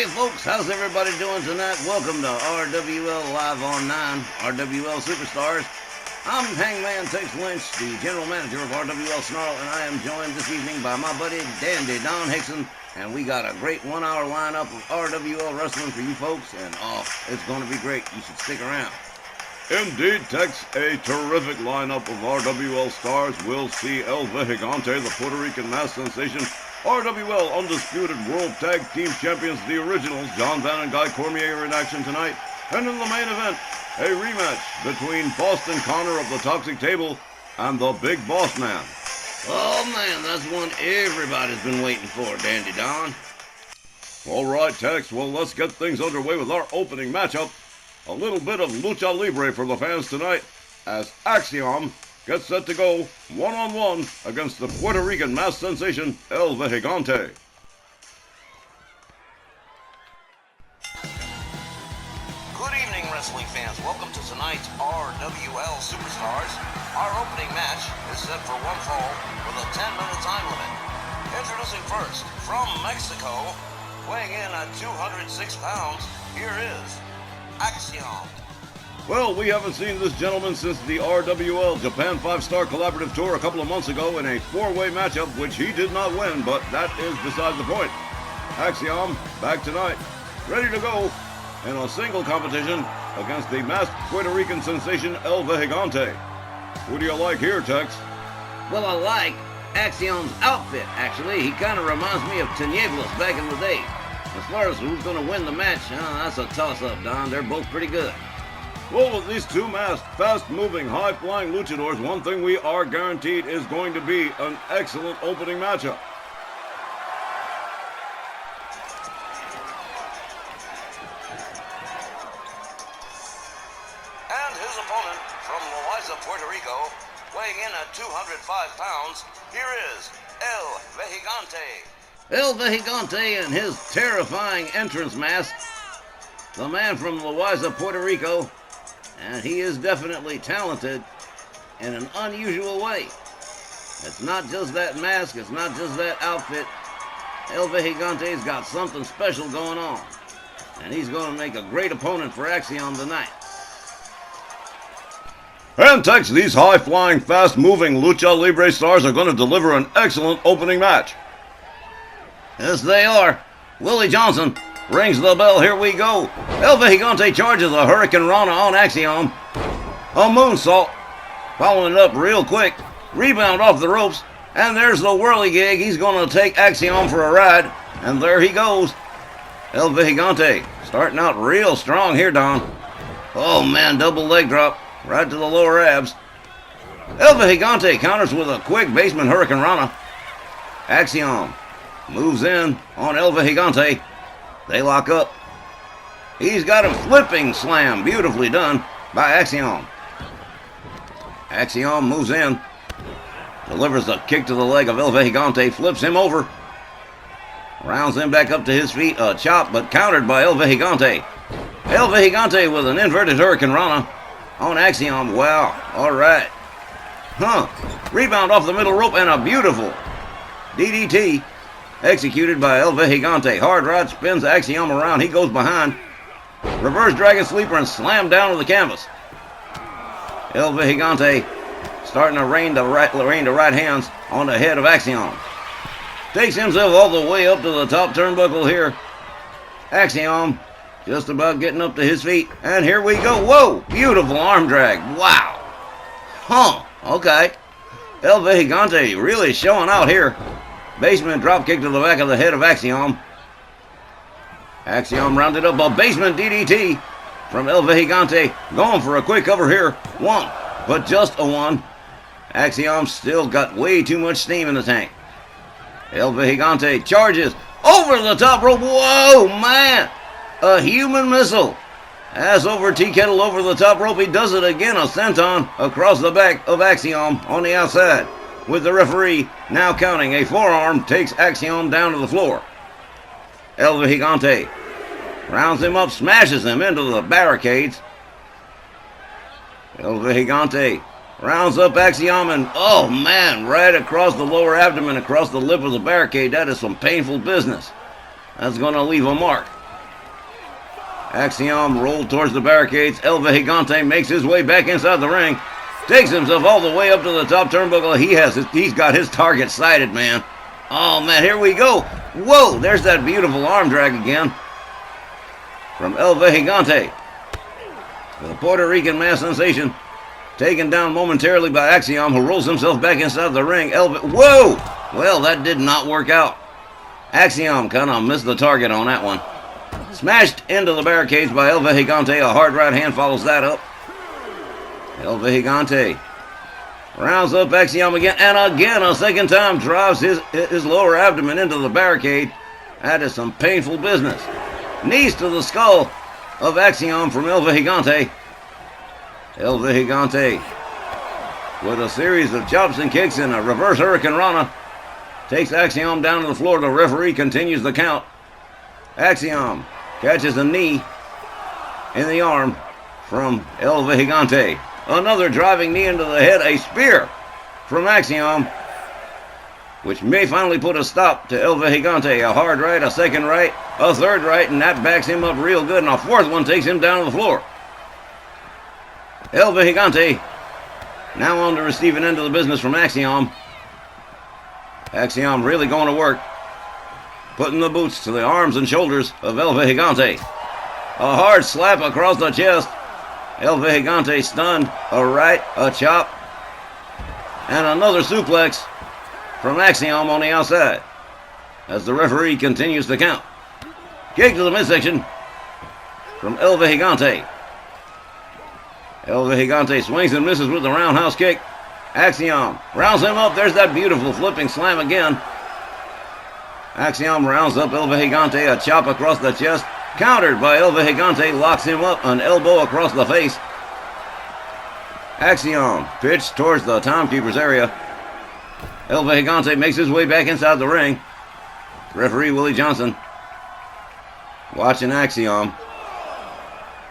Hey folks, how's everybody doing tonight? Welcome to RWL Live on 9, RWL Superstars. I'm Hangman Tex Lynch, the general manager of RWL Snarl, and I am joined this evening by my buddy Dandy Don Hickson, and we got a great 1 hour lineup of RWL wrestling for you folks, and it's going to be great. You should stick around. Indeed, Tex, a terrific lineup of RWL stars. We'll see El Vejigante, the Puerto Rican mass sensation, RWL Undisputed World Tag Team Champions, the originals, John Van and Guy Cormier are in action tonight. And in the main event, a rematch between Boston Connor of the Toxic Table and the Big Boss Man. Oh man, that's one everybody's been waiting for, Dandy Don. All right, Tex, well, let's get things underway with our opening matchup. A little bit of lucha libre for the fans tonight as Axiom gets set to go one-on-one against the Puerto Rican mass sensation El Vejigante. Good evening, wrestling fans. Welcome to tonight's RWL Superstars. Our opening match is set for one fall with a 10-minute time limit. Introducing first, from Mexico, weighing in at 206 pounds, here is Axiom. Well, we haven't seen this gentleman since the RWL Japan 5-Star Collaborative Tour a couple of months ago in a four-way matchup, which he did not win, but that is beside the point. Axiom, back tonight, ready to go in a single competition against the masked Puerto Rican sensation El Vejigante. Who do you like here, Tex? Well, I like Axiom's outfit, actually. He kind of reminds me of Tinieblas back in the day. As far as who's going to win the match, that's a toss-up, Don. They're both pretty good. Well, with these two masked, fast-moving, high-flying luchadors, one thing we are guaranteed is going to be an excellent opening matchup. And his opponent from Loaiza, Puerto Rico, weighing in at 205 pounds, here is El Vejigante. El Vejigante and his terrifying entrance mask. The man from Loaiza, Puerto Rico, and he is definitely talented in an unusual way. It's not just that mask, it's not just that outfit. El Vejigante's got something special going on, and he's going to make a great opponent for Axiom tonight. And Tex, these high-flying, fast-moving Lucha Libre stars are going to deliver an excellent opening match. Yes, they are. Willie Johnson rings the bell. Here we go. El Vejigante charges a Hurricane Rana on Axiom. A moonsault. Following it up real quick. Rebound off the ropes. And there's the whirligig. He's going to take Axiom for a ride. And there he goes. El Vejigante starting out real strong here, Don. Oh, man, double leg drop. Right to the lower abs. El Vejigante counters with a quick basement Hurricane Rana. Axiom moves in on El Vejigante. They lock up. He's got him flipping slam. Beautifully done by Axiom. Axiom moves in. Delivers a kick to the leg of El Vejigante. Flips him over. Rounds him back up to his feet. A chop, but countered by El Vejigante. El Vejigante with an inverted Hurricane Rana on Axiom. Wow. All right. Rebound off the middle rope and a beautiful DDT. Executed by El Vejigante. Hard rod spins Axiom around. He goes behind. Reverse Dragon Sleeper and slam down to the canvas. El Vejigante starting to rain to right hands on the head of Axiom. Takes himself all the way up to the top turnbuckle here. Axiom just about getting up to his feet. And here we go. Whoa! Beautiful arm drag. Wow. Okay. El Vejigante really showing out here. Basement dropkick to the back of the head of Axiom. Axiom rounded up a basement DDT from El Vejigante. Going for a quick cover here. One, but just a one. Axiom still got way too much steam in the tank. El Vejigante charges over the top rope. Whoa, man! A human missile. As over Tea Kettle over the top rope. He does it again. A senton across the back of Axiom on the outside. With the referee now counting. A forearm takes Axiom down to the floor. El Vejigante rounds him up, smashes him into the barricades. El Vejigante rounds up Axiom and, oh man, right across the lower abdomen, across the lip of the barricade. That is some painful business. That's going to leave a mark. Axiom rolled towards the barricades. El Gigante makes his way back inside the ring. Takes himself all the way up to the top turnbuckle. He's got his target sighted, man. Oh, man, here we go. Whoa, there's that beautiful arm drag again. From El Gigante. The Puerto Rican mass sensation. Taken down momentarily by Axiom, who rolls himself back inside the ring. Whoa! Well, that did not work out. Axiom kind of missed the target on that one. Smashed into the barricades by El Gigante. A hard right hand follows that up. El Gigante rounds up Axiom again, and again a second time drives his lower abdomen into the barricade. That is some painful business. Knees to the skull of Axiom from El Gigante. El Gigante with a series of chops and kicks and a reverse Hurricane Rana takes Axiom down to the floor. The referee continues the count. Axiom catches a knee in the arm from El Gigante. Another driving knee into the head. A spear from Axiom, which may finally put a stop to El Gigante. A hard right, a second right, a third right, and that backs him up real good. And a fourth one takes him down to the floor. El Gigante now on the receiving end of the business from Axiom. Axiom really going to work, putting the boots to the arms and shoulders of El Gigante. A hard slap across the chest. El Gigante stunned. A right, a chop, and another suplex from Axiom on the outside as the referee continues to count. Kick to the midsection from El Gigante. El Gigante swings and misses with the roundhouse kick. Axiom rounds him up. There's that beautiful flipping slam again. Axiom rounds up El Gigante. A chop across the chest. Countered by El Gigante. Locks him up. An elbow across the face. Axiom pitched towards the timekeeper's area. El Gigante makes his way back inside the ring. Referee Willie Johnson watching Axiom.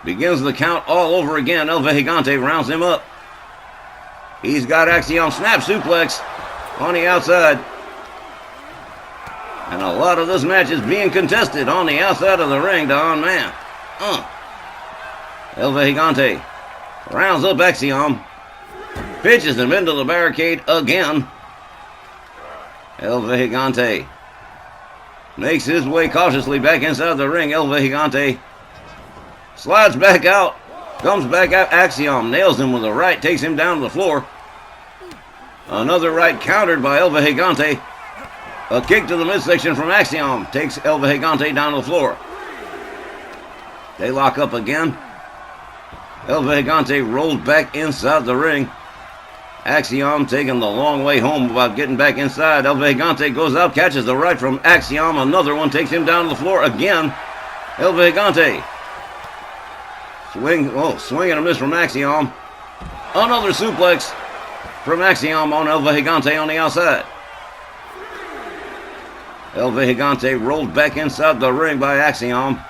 Begins the count all over again. El Gigante rounds him up. He's got Axiom snap suplex on the outside. And a lot of this match is being contested on the outside of the ring, Don, man. El Gigante rounds up Axiom. Pitches him into the barricade again. El Gigante makes his way cautiously back inside the ring. El Gigante slides back out. Comes back out. Axiom nails him with a right. Takes him down to the floor. Another right countered by El Gigante. A kick to the midsection from Axiom takes El Gigante down to the floor. They lock up again. El Gigante rolls back inside the ring. Axiom taking the long way home about getting back inside. El Gigante goes out, catches the right from Axiom. Another one takes him down to the floor again. El Gigante. Swing and a miss from Axiom. Another suplex from Axiom on El Gigante on the outside. El Gigante rolled back inside the ring by Axiom.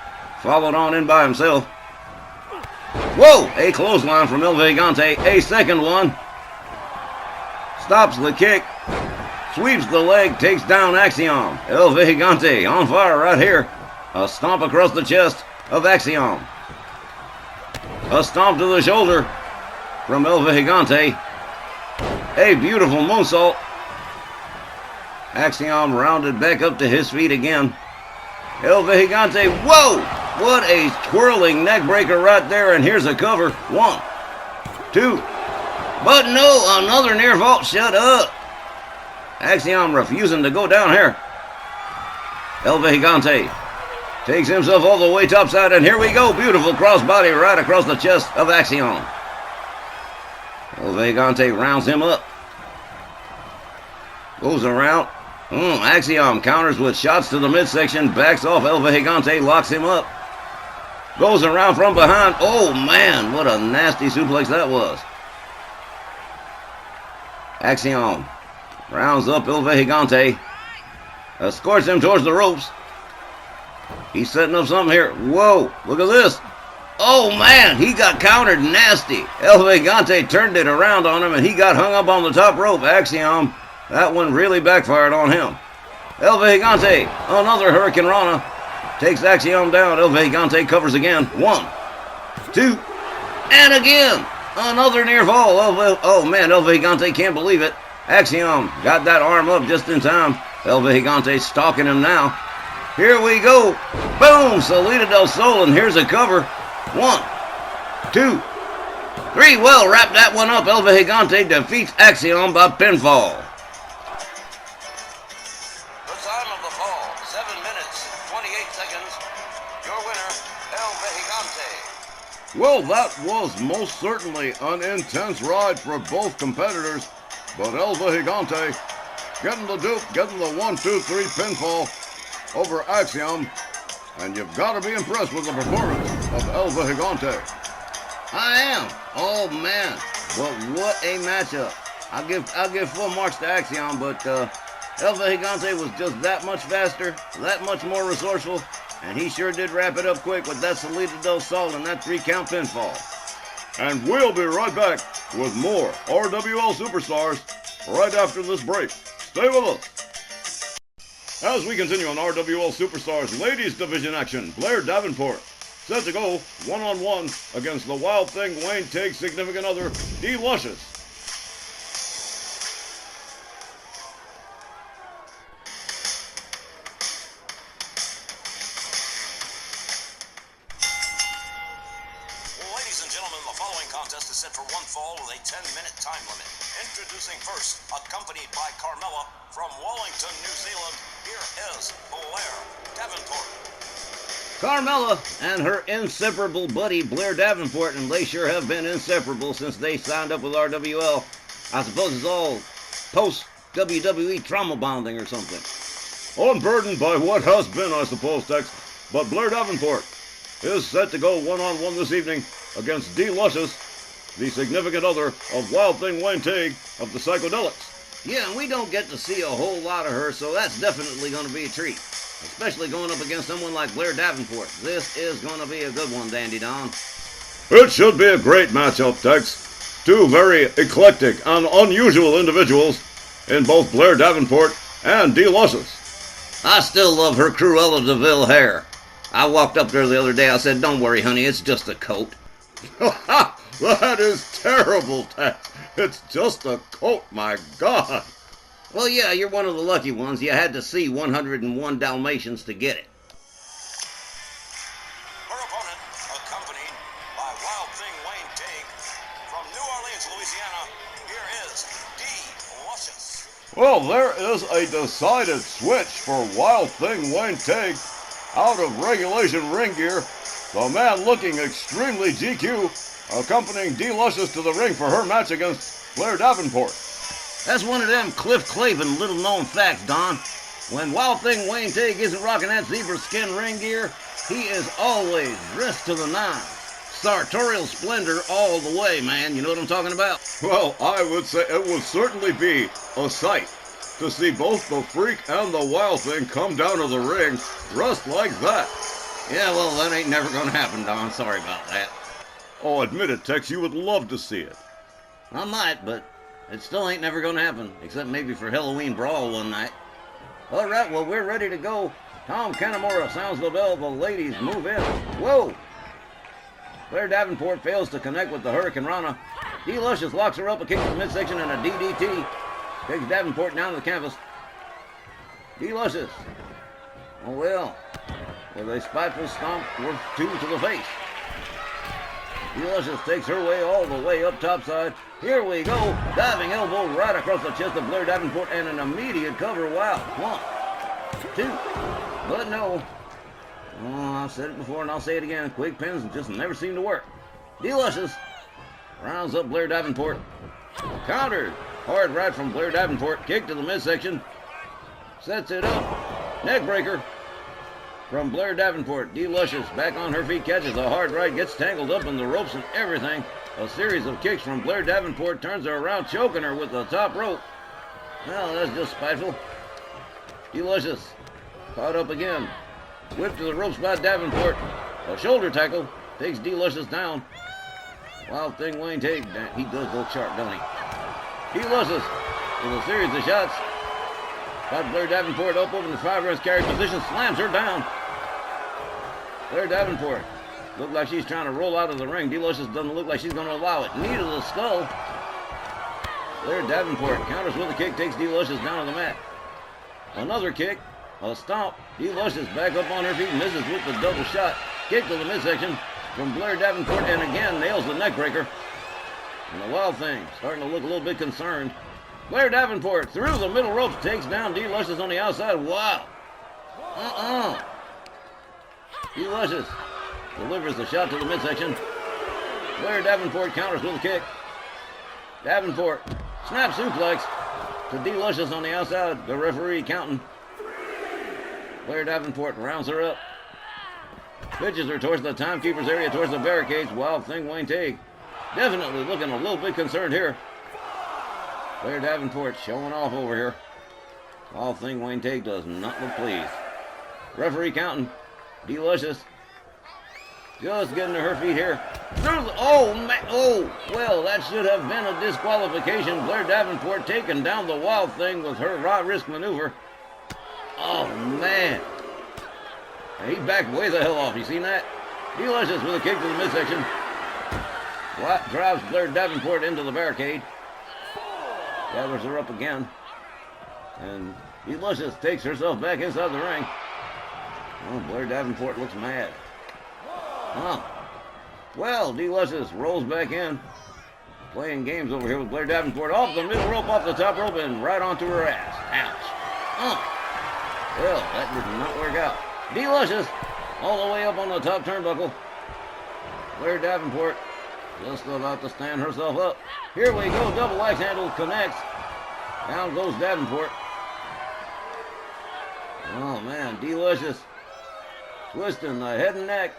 Followed on in by himself. Whoa! A clothesline from El Gigante. A second one. Stops the kick. Sweeps the leg. Takes down Axiom. El Gigante on fire right here. A stomp across the chest of Axiom. A stomp to the shoulder from El Gigante. A beautiful moonsault. Axiom rounded back up to his feet again. El Gigante, whoa! What a twirling neck breaker right there, and here's a cover. 1, 2. But no, another near vault. Shut up. Axiom refusing to go down here. El Gigante takes himself all the way topside, and here we go. Beautiful crossbody right across the chest of Axiom. El Gigante rounds him up. Goes around. Axiom counters with shots to the midsection. Backs off. El Gigante locks him up. Goes around from behind. Oh, man, what a nasty suplex that was. Axiom rounds up El Gigante. Escorts him towards the ropes. He's setting up something here. Whoa, look at this. Oh, man, he got countered nasty. El Gigante turned it around on him, and he got hung up on the top rope. Axiom, that one really backfired on him. El Gigante, another Hurricane Rana. takes Axiom down. El Gigante covers again. 1, 2, and again. Another near fall. Oh man, El Gigante can't believe it. Axiom got that arm up just in time. El Gigante stalking him now. Here we go. Boom! Salida del Sol, and here's a cover. 1, 2, 3. Well, wrap that one up. El Gigante defeats Axiom by pinfall. The time of the fall, 7 minutes, 28 seconds. Your winner, El Gigante. Well, that was most certainly an intense ride for both competitors, but El Gigante getting the dupe, getting the 1, 2, 3 pinfall over Axiom, and you've got to be impressed with the performance of El Gigante. I am. Oh man, but what a matchup! I'll give full marks to Axiom, but El Gigante was just that much faster, that much more resourceful, and he sure did wrap it up quick with that Salida del Sol and that 3-count pinfall. And we'll be right back with more RWL Superstars right after this break. Stay with us. As we continue on RWL Superstars Ladies Division action, Blair Davenport set to go one-on-one against the Wild Thing Wayne Take's significant other, D. Luscious. Ladies and gentlemen, the following contest is set for one fall with a 10-minute time limit. Introducing first, accompanied by Carmella from Wellington, New Zealand, here is Blair Davenport. Carmella and her inseparable buddy Blair Davenport, and they sure have been inseparable since they signed up with RWL. I suppose it's all post-WWE trauma bonding or something. Unburdened by what has been, I suppose, Tex, but Blair Davenport is set to go one-on-one this evening against D. Luscious, the significant other of Wild Thing Wayne Tague of the Psychedelics. Yeah, and we don't get to see a whole lot of her, so that's definitely going to be a treat. Especially going up against someone like Blair Davenport. This is going to be a good one, Dandy Don. It should be a great matchup, Tex. Two very eclectic and unusual individuals in both Blair Davenport and D. Luscious. I still love her Cruella de Vil hair. I walked up there the other day, I said, "Don't worry, honey, it's just a coat." That is terrible, Tex. It's just a coat, my God. Well, yeah, you're one of the lucky ones. You had to see 101 Dalmatians to get it. Her opponent, accompanied by Wild Thing Wayne Tague from New Orleans, Louisiana, here is D. Luscious. Well, there is a decided switch for Wild Thing Wayne Tague out of regulation ring gear. The man looking extremely GQ, accompanying D. Luscious to the ring for her match against Blair Davenport. That's one of them Cliff Clavin little-known facts, Don. When Wild Thing Wayne Tague isn't rocking that zebra skin ring gear, he is always dressed to the nines. Sartorial splendor all the way, man. You know what I'm talking about? Well, I would say it would certainly be a sight to see both the Freak and the Wild Thing come down to the ring dressed like that. Yeah, well, that ain't never gonna happen, Don. Sorry about that. Oh, admit it, Tex, you would love to see it. I might, but it still ain't never gonna happen, except maybe for Halloween Brawl one night. All right, well, we're ready to go. Tom Canamora sounds the bell. The ladies move in. Whoa! Blair Davenport fails to connect with the Hurricane Rana. D. Luscious locks her up, a kick to the midsection, and a DDT. Takes Davenport down to the canvas. D. Luscious. Oh, well. With a spiteful stomp worth 2 to the face. D. Luscious takes her way all the way up topside. Here we go. Diving elbow right across the chest of Blair Davenport and an immediate cover. Wow. 1, 2. But no. Oh, I've said it before and I'll say it again. Quick pins just never seem to work. D. Luscious rounds up Blair Davenport. Countered. Hard right from Blair Davenport. Kick to the midsection. Sets it up. Neck breaker from Blair Davenport. D. Luscious back on her feet, catches a hard right, gets tangled up in the ropes and everything. A series of kicks from Blair Davenport turns her around, choking her with the top rope. Well, that's just spiteful. D. Luscious caught up again. Whipped to the ropes by Davenport. A shoulder tackle takes D. Luscious down. Wild Thing Wayne Tague. He does go sharp, don't he? D. Luscious with a series of shots. Got Blair Davenport up over the 5 runs carry position. Slams her down. Blair Davenport. Looked like she's trying to roll out of the ring. Delicious doesn't look like she's going to allow it. Knee to the skull. Blair Davenport counters with a kick, takes Delicious down on the mat. Another kick, a stomp. Delicious back up on her feet, misses with the double shot. Kick to the midsection from Blair Davenport, and again nails the neck breaker. And the Wild Thing starting to look a little bit concerned. Blair Davenport through the middle ropes, takes down Delicious on the outside. Wow. Delicious delivers the shot to the midsection. Blair Davenport counters with a kick. Davenport snap suplex to Delicious on the outside. The referee counting. Blair Davenport rounds her up. Pitches her towards the timekeeper's area, towards the barricades. Wild Thing Wayne Teague definitely looking a little bit concerned here. Blair Davenport showing off over here. Wild Thing Wayne Teague does not look pleased. Referee counting. Delicious just getting to her feet here. Oh, man. Oh, well, that should have been a disqualification. Blair Davenport taking down the Wild Thing with her raw wrist maneuver. Oh, man. He backed way the hell off. You seen that? Delicious with a kick to the midsection. Drives Blair Davenport into the barricade. Gathers her up again. And Delicious takes herself back inside the ring. Oh, Blair Davenport looks mad. Well, Delicious rolls back in. Playing games over here with Blair Davenport. Off the middle rope, off the top rope, and right onto her ass. Ouch. Well, that did not work out. Delicious all the way up on the top turnbuckle. Blair Davenport just about to stand herself up. Here we go. Double axe handle connects. Down goes Davenport. Oh, man. Delicious twisting the head and neck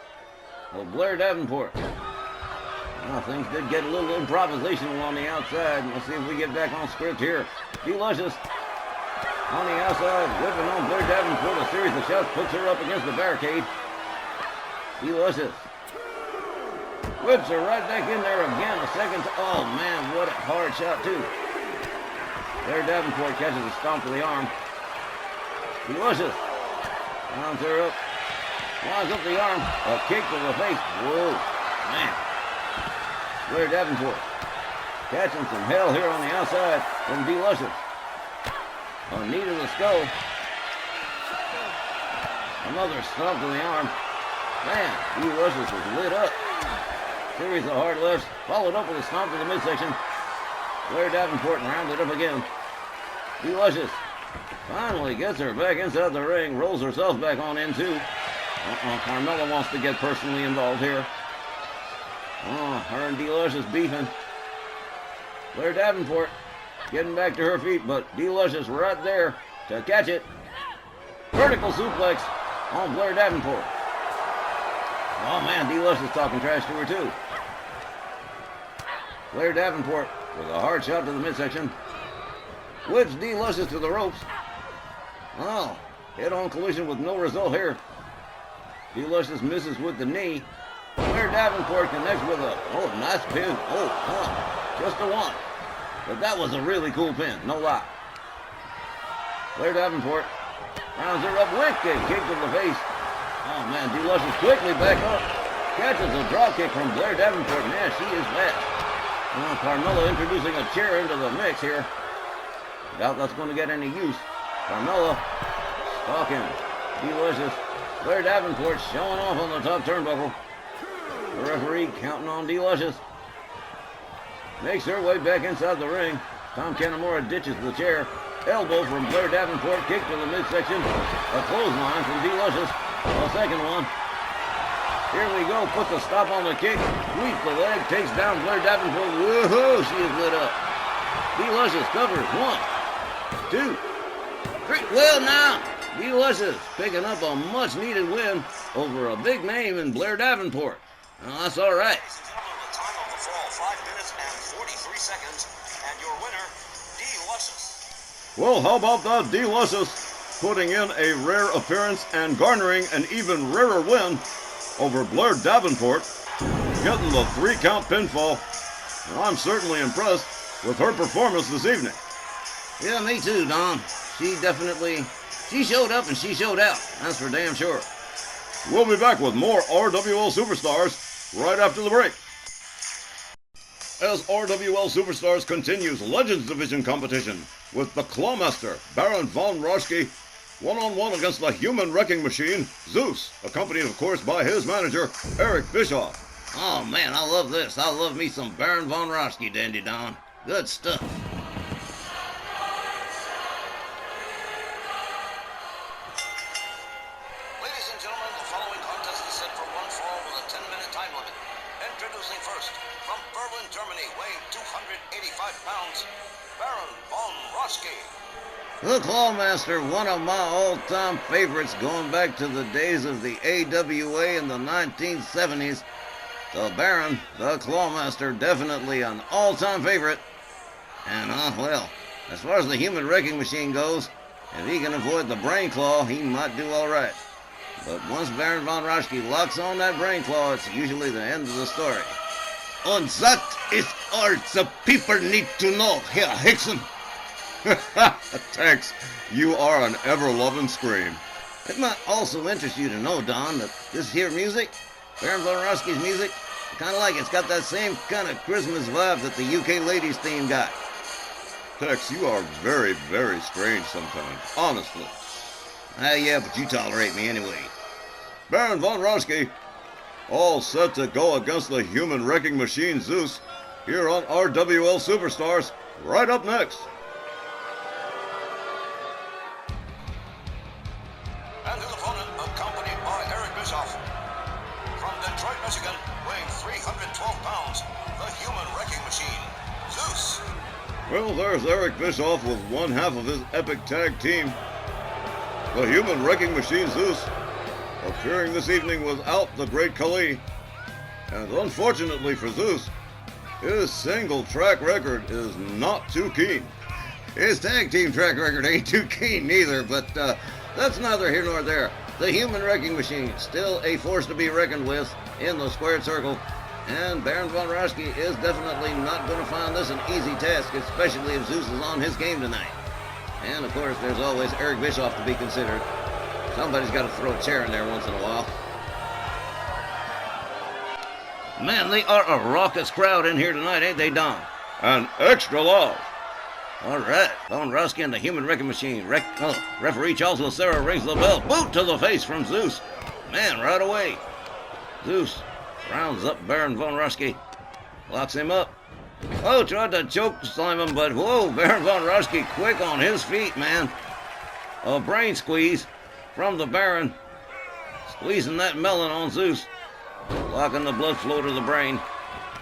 of Blair Davenport. Well, things did get a little improvisational on the outside. Let's see if we get back on script here. Delicious on the outside, whipping on Blair Davenport. A series of shots puts her up against the barricade. Delicious whips her right back in there again. A second. Oh, man, what a hard shot, too. Blair Davenport catches a stomp to the arm. Delicious rounds her up. Lines up the arm. A kick to the face. Whoa, man. Blair Davenport catching some hell here on the outside from Delicious. A knee to the skull. Another stomp to the arm. Man, Delicious is lit up. Series of hard lifts, followed up with a stomp to the midsection. Blair Davenport rounded up again. Delicious finally gets her back inside the ring, rolls herself back on in too. Carmella wants to get personally involved here. Her and Delicious beefing. Blair Davenport getting back to her feet, but Delicious right there to catch it. Vertical suplex on Blair Davenport. Oh, man, Delicious talking trash to her, too. Blair Davenport with a hard shot to the midsection. Whips Delicious to the ropes. Oh, head-on collision with no result here. Delicious misses with the knee. Blair Davenport connects with a, nice pin. Just a one. But that was a really cool pin, no lie. Blair Davenport rounds her up, wicked kick to the face. Oh, man, Delicious quickly back up. Catches a drop kick from Blair Davenport. Man, she is fast. Carmella introducing a chair into the mix here. Doubt that's going to get any use. Carmella stalking Delicious. Blair Davenport showing off on the top turnbuckle. The referee counting on Delicious. Makes her way back inside the ring. Tom Canamora ditches the chair. Elbow from Blair Davenport. Kick to the midsection. A clothesline from Delicious. A second one. Here we go. Puts a stop on the kick. Sweeps the leg. Takes down Blair Davenport. Woohoo! She is lit up. Delicious covers. 1, 2, 3. Well, now, Delicious picking up a much-needed win over a big name in Blair Davenport. That's all right. Ladies and gentlemen, the time of the fall, 5 minutes and 43 seconds, and your winner, Delicious. Well, how about that? Delicious putting in a rare appearance and garnering an even rarer win over Blair Davenport, getting the 3-count pinfall. And I'm certainly impressed with her performance this evening. Yeah, me too, Don. She showed up and she showed out. That's for damn sure. We'll be back with more RWL Superstars right after the break. As RWL Superstars continues Legends Division competition with the Clawmaster, Baron Von Raschke, one-on-one against the Human Wrecking Machine, Zeus, accompanied of course by his manager, Eric Bischoff. Oh man, I love this. I love me some Baron Von Raschke, Dandy Don. Good stuff. Ladies and gentlemen, the following contest is set for one fall with a 10-minute time limit. Introducing first, from Berlin, Germany, weighing 285 pounds, Baron Von Raschke. The Clawmaster, one of my all-time favorites going back to the days of the AWA in the 1970s. The Baron, the Clawmaster, definitely an all-time favorite. And, well, as far as the Human Wrecking Machine goes, if he can avoid the Brain Claw, he might do all right. But once Baron Von Raschke locks on that Brain Claw, it's usually the end of the story. And that is all the people need to know here, Hickson. Tex, you are an ever-loving scream. It might also interest you to know, Don, that this here music, Baron Von Raschke's music, kind of like it's got that same kind of Christmas vibe that the UK ladies theme got. Tex, you are very, very strange sometimes, honestly. Yeah, but you tolerate me anyway. Baron Von Raschke, all set to go against the Human Wrecking Machine Zeus, here on RWL Superstars, right up next. And his opponent, accompanied by Eric Bischoff. From Detroit, Michigan, weighing 312 pounds, the Human Wrecking Machine, Zeus. Well, there's Eric Bischoff with one half of his epic tag team. The Human Wrecking Machine Zeus, appearing this evening without the Great Khali. And unfortunately for Zeus, his single track record is not too keen. His tag team track record ain't too keen neither, but that's neither here nor there. The Human Wrecking Machine, still a force to be reckoned with in the squared circle. And Baron Von Raschke is definitely not going to find this an easy task, especially if Zeus is on his game tonight. And, of course, there's always Eric Bischoff to be considered. Somebody's got to throw a chair in there once in a while. Man, they are a raucous crowd in here tonight, ain't they, Don? And extra loud. All right, Von Raschke and the Human Wrecking Machine. Referee Charles Lucero rings the bell. Boot to the face from Zeus. Man, right away. Zeus rounds up Baron Von Raschke. Locks him up. Oh, tried to choke slam him, but whoa, Baron Von Raschke quick on his feet, man. A brain squeeze from the Baron. Squeezing that melon on Zeus. Locking the blood flow to the brain.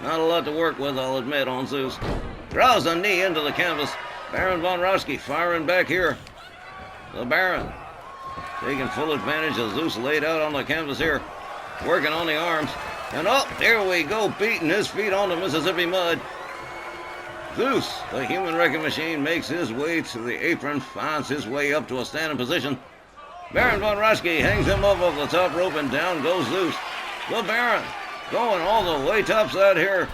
Not a lot to work with, I'll admit, on Zeus. Draws a knee into the canvas. Baron Von Raschke firing back here. The Baron taking full advantage of Zeus laid out on the canvas here. Working on the arms. And oh, there we go, beating his feet on the Mississippi mud. Zeus, the Human Wrecking Machine, makes his way to the apron, finds his way up to a standing position. Baron Von Raschke hangs him up off the top rope, and down goes Zeus. The Baron going all the way topside here.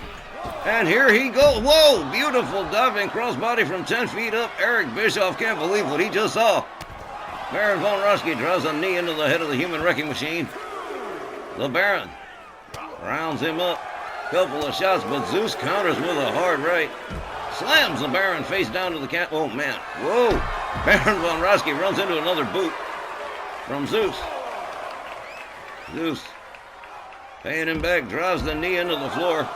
And here he goes. Whoa, beautiful diving crossbody from 10 feet up. Eric Bischoff can't believe what he just saw. Baron Von Raschke draws a knee into the head of the Human Wrecking Machine. The Baron rounds him up. Couple of shots, but Zeus counters with a hard right. Slams the Baron face down to the cat. Oh, man. Whoa. Baron Von Raschke runs into another boot from Zeus. Zeus paying him back, drives the knee into the floor.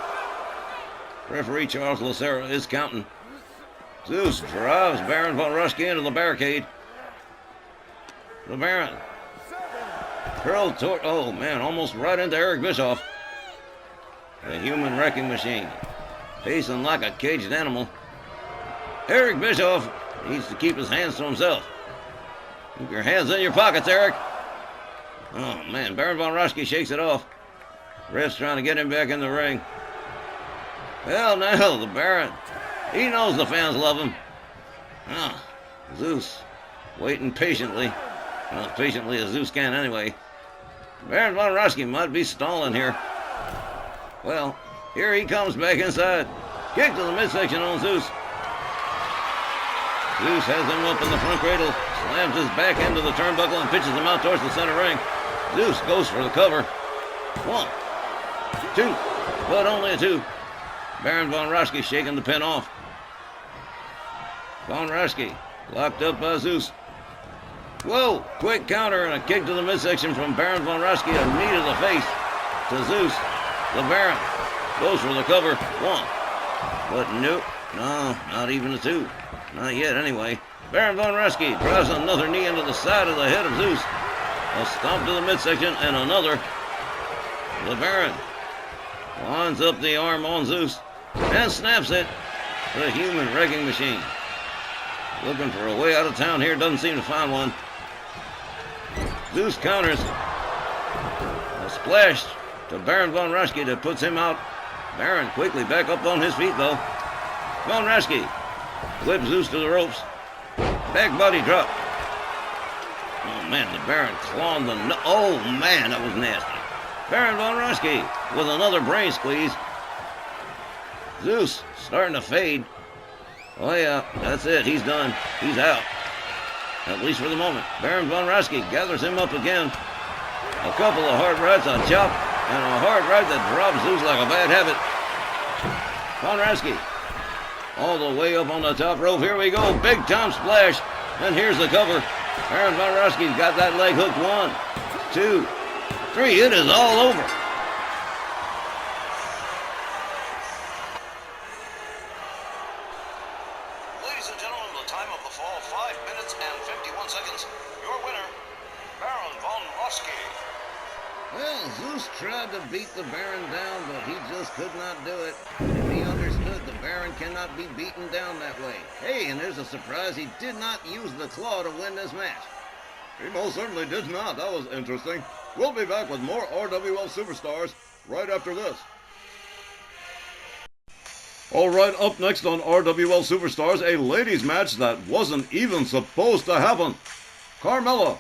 Referee Charles Lucero is counting. Zeus drives Baron Von Raschke into the barricade. The Baron curled toward, oh man, almost right into Eric Bischoff. The Human Wrecking Machine, pacing like a caged animal. Eric Bischoff needs to keep his hands to himself. Keep your hands in your pockets, Eric. Oh man, Baron Von Raschke shakes it off. Ref's trying to get him back in the ring. Well, now, the Baron, he knows the fans love him. Zeus, waiting patiently. Well, as patiently as Zeus can anyway. Baron Von Raschke might be stalling here. Well, here he comes back inside. Kick to the midsection on Zeus. Zeus has him up in the front cradle, slams his back into the turnbuckle and pitches him out towards the center ring. Zeus goes for the cover. 1, 2, but only a 2. Baron von Raschke shaking the pin off. Von Raschke locked up by Zeus. Whoa! Quick counter and a kick to the midsection from Baron von Raschke. A knee to the face to Zeus. The Baron goes for the cover. 1. But nope. No, not even a 2. Not yet, anyway. Baron von Raschke drives another knee into the side of the head of Zeus. A stomp to the midsection and another. The Baron lines up the arm on Zeus and snaps it. The human wrecking machine. Looking for a way out of town here. Doesn't seem to find one. Zeus counters. A splash to Baron von Raschke that puts him out. Baron quickly back up on his feet, though. Von Raschke whips Zeus to the ropes. Back body drop. Oh, man, the Baron clawing the... Oh, man, that was nasty. Baron von Raschke with another brain squeeze. Zeus starting to fade. Oh, yeah, that's it. He's done. He's out. At least for the moment. Baron von Raschke gathers him up again. A couple of hard rights, a chop, and a hard right that drops Zeus like a bad habit. Von Raschke all the way up on the top rope. Here we go. Big time splash. And here's the cover. Baron von Raschke's got that leg hooked. 1, 2, 3. It is all over. Ladies and gentlemen, the time of the fall, 5 minutes and 51 seconds. Your winner, Baron von Raschke. Well, Zeus tried to beat the Baron down, but he just could not do it. If he understood, the Baron cannot be beaten down that way. Hey, and there's a surprise. He did not use the claw to win this match. He most certainly did not. That was interesting. We'll be back with more RWL Superstars right after this. All right, up next on RWL Superstars, a ladies match that wasn't even supposed to happen. Carmella,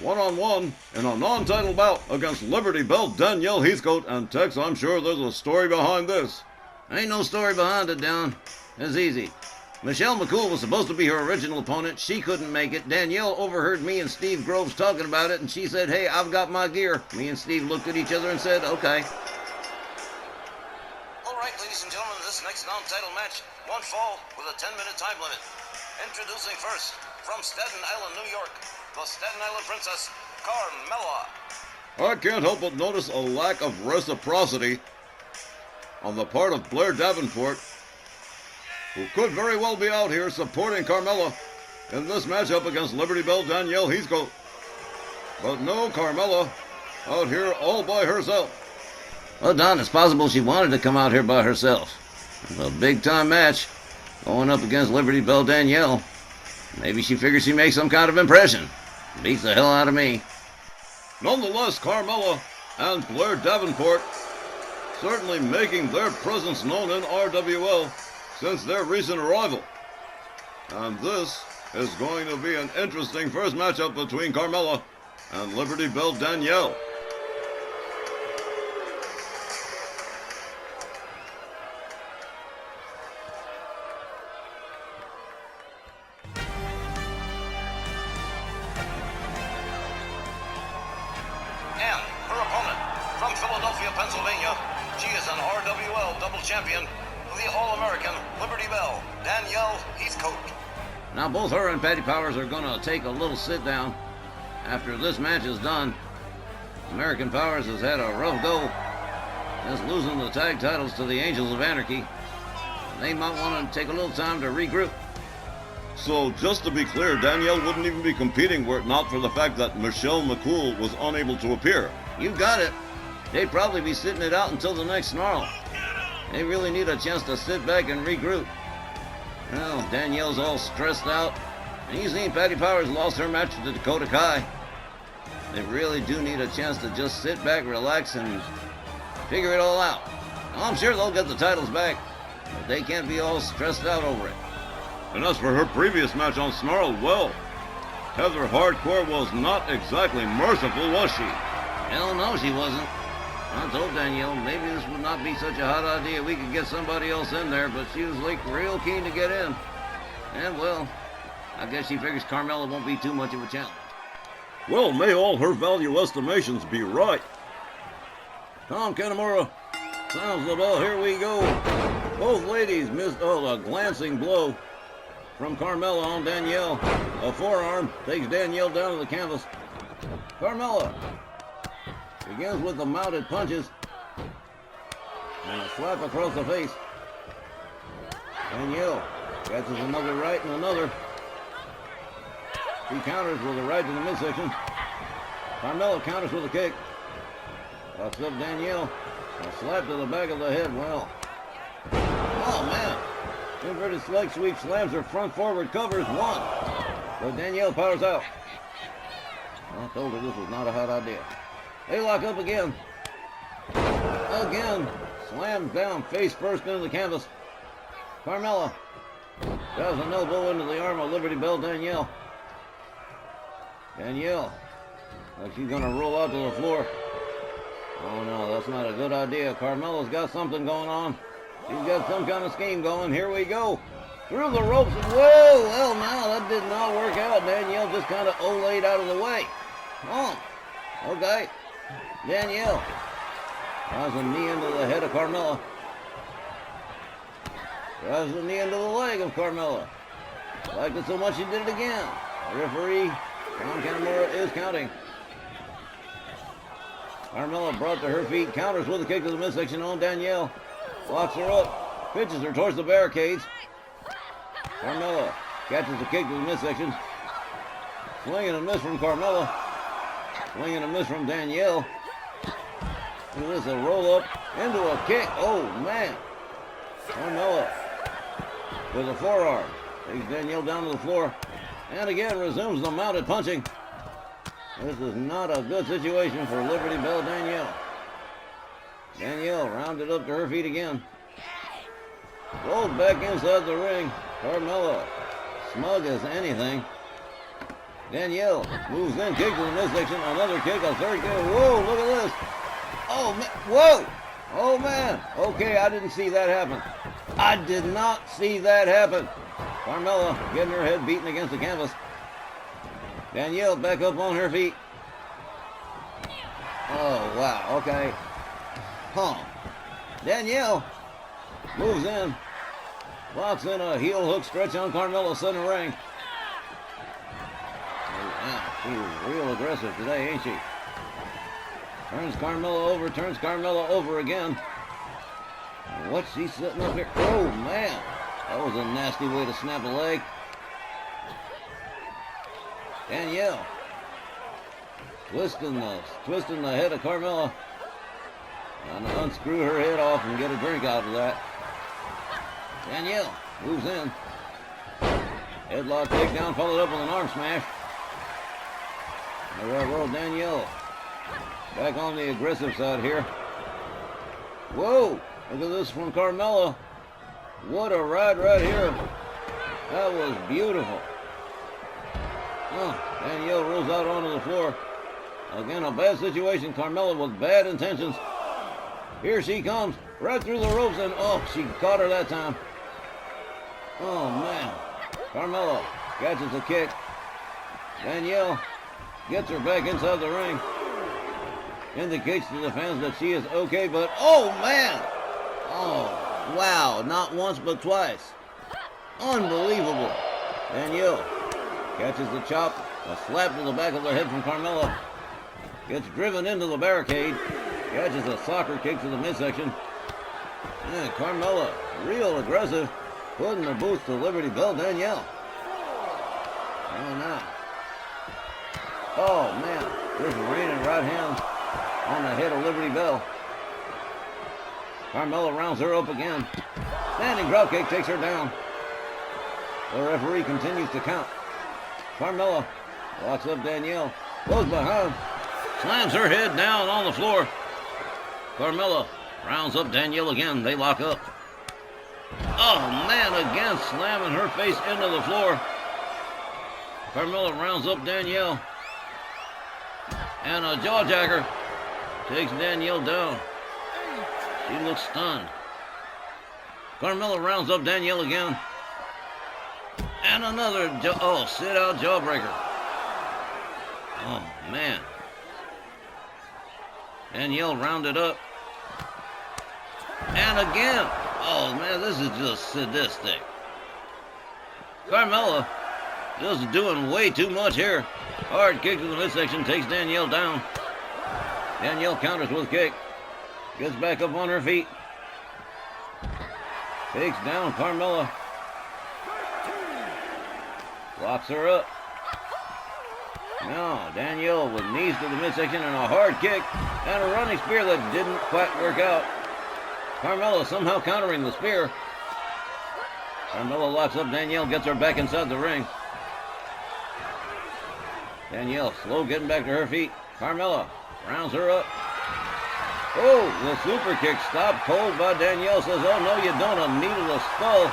one-on-one in a non-title bout against Liberty Belle Danielle Heathcote. And Tex, I'm sure there's a story behind this. Ain't no story behind it, Down. It's easy. Michelle McCool was supposed to be her original opponent. She couldn't make it. Danielle overheard me and Steve Groves talking about it, and she said, hey, I've got my gear. Me and Steve looked at each other and said, okay. All right, ladies and gentlemen, this next non-title match, one fall with a 10-minute time limit. Introducing first, from Staten Island, New York, the Staten Island Princess, Carmella. I can't help but notice a lack of reciprocity on the part of Blair Davenport, who could very well be out here supporting Carmella in this matchup against Liberty Belle Danielle Heathcote. But no, Carmella out here all by herself. Well, Don, it's possible she wanted to come out here by herself. A big-time match going up against Liberty Belle Danielle. Maybe she figures she makes some kind of impression. Beats the hell out of me. Nonetheless, Carmella and Blair Davenport certainly making their presence known in RWL since their recent arrival. And this is going to be an interesting first matchup between Carmella and Liberty Belle Danielle. And her opponent, from Philadelphia, Pennsylvania, she is an RWL double champion, the All-American Liberty Belle Danielle Heathcote. Now both her and Patty Powers are going to take a little sit down after this match is done. American Powers has had a rough go, just losing the tag titles to the Angels of Anarchy. They might want to take a little time to regroup. So just to be clear, Danielle wouldn't even be competing were it not for the fact that Michelle McCool was unable to appear. You got it. They'd probably be sitting it out until the next snarl. They really need a chance to sit back and regroup. Well, Danielle's all stressed out, and you've seen Patty Powers lost her match to Dakota Kai. They really do need a chance to just sit back, relax, and figure it all out. I'm sure they'll get the titles back, but they can't be all stressed out over it. And as for her previous match on Snarl, well, Heather Hardcore was not exactly merciful, was she? Hell no, she wasn't. I told Danielle maybe this would not be such a hot idea. We could get somebody else in there, but she was like real keen to get in. And well, I guess she figures Carmella won't be too much of a challenge. Well, may all her value estimations be right. Tom Kanemaru sounds the bell. Here we go. Both ladies missed a glancing blow from Carmella on Danielle. A forearm takes Danielle down to the canvas. Carmella begins with the mounted punches and a slap across the face. Danielle catches another right and another. She counters with a right to the midsection. Carmella counters with a kick. Locks up Danielle. A slap to the back of the head. Well, oh man. Inverted leg sweep slams her front forward, covers one. But Danielle powers out. I told her this was not a hot idea. They lock up again. Again. Slams down face first into the canvas. Carmella does an elbow into the arm of Liberty Bell Danielle. Danielle, like she's gonna roll out to the floor. Oh no, that's not a good idea. Carmella's got something going on. She's got some kind of scheme going. Here we go. Through the ropes. Whoa, well now that did not work out. Danielle just kind of olayed out of the way. Oh, okay. Danielle drives a knee into the head of Carmella. Drives a knee into the leg of Carmella. Liked it so much she did it again. The referee, Tom Kanemaru, is counting. Carmella brought to her feet, counters with a kick to the midsection on Danielle. Locks her up, pitches her towards the barricades. Carmella catches the kick to the midsection. Swing and a miss from Carmella. Swing and a miss from Danielle. Look at this, a roll up into a kick. Oh man. Carmella with a forearm. Takes Danielle down to the floor. And again resumes the mounted punching. This is not a good situation for Liberty Bell Danielle. Danielle rounded up to her feet again. Rolls back inside the ring. Carmella, smug as anything. Danielle moves in, kick to the midsection. Another kick, a third kick. Whoa, look at this. Oh, man. Whoa. Oh, man. Okay, I didn't see that happen. I did not see that happen. Carmella getting her head beaten against the canvas. Danielle back up on her feet. Oh, wow. Okay. Huh. Danielle moves in. Locks in a heel hook stretch on Carmella center ring. Oh, wow. She's real aggressive today, ain't she? Turns Carmella over again. What's she sitting up here? Oh, man. That was a nasty way to snap a leg. Danielle twisting the head of Carmella. Trying to unscrew her head off and get a drink out of that. Danielle moves in. Headlock takedown followed up with an arm smash. All right, well, Danielle back on the aggressive side here. Whoa, look at this from Carmella. What a ride right here. That was beautiful. Oh, Danielle rolls out onto the floor. Again, a bad situation. Carmella with bad intentions. Here she comes, right through the ropes, and oh, she caught her that time. Oh, man. Carmella catches a kick. Danielle gets her back inside the ring. Indicates to the fans that she is okay, but oh, man. Oh, wow. Not once, but twice. Unbelievable. Danielle catches the chop. A slap to the back of the head from Carmella. Gets driven into the barricade. Catches a soccer kick to the midsection. And Carmella, real aggressive, putting the boots to Liberty Bell Danielle. Oh, now. Oh, man. Just raining right hands on the head of Liberty Bell. Carmella rounds her up again. Standing dropkick takes her down. The referee continues to count. Carmella locks up Danielle. Goes behind. Slams her head down on the floor. Carmella rounds up Danielle again. They lock up. Oh, man, again slamming her face into the floor. Carmella rounds up Danielle. And a jawjacker takes Danielle down. She looks stunned. Carmella rounds up Danielle again. And another sit-out jawbreaker. Oh, man. Danielle rounded up. And again. Oh, man, this is just sadistic. Carmella just doing way too much here. Hard kick to the midsection, takes Danielle down. Danielle counters with a kick. Gets back up on her feet. Takes down Carmella. Locks her up. Now, Danielle with knees to the midsection and a hard kick and a running spear that didn't quite work out. Carmella somehow countering the spear. Carmella locks up Danielle, gets her back inside the ring. Danielle slow getting back to her feet. Carmella rounds her up. Oh, the super kick stopped cold by Danielle. Says, oh no you don't, a knee to the skull.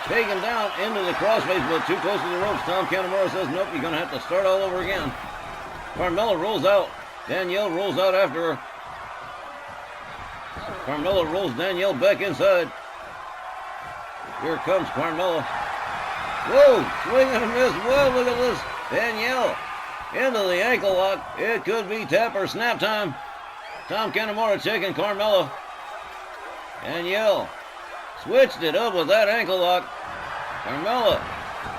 Taken down into the crossface, but too close to the ropes. Tom Canamora says, nope, you're going to have to start all over again. Carmella rolls out. Danielle rolls out after her. Carmella rolls Danielle back inside. Here comes Carmella. Whoa, swing and a miss. Whoa, look at this. Danielle into the ankle lock. It could be tap or snap time. Tom Canamora checking Carmella. Danielle switched it up with that ankle lock. Carmella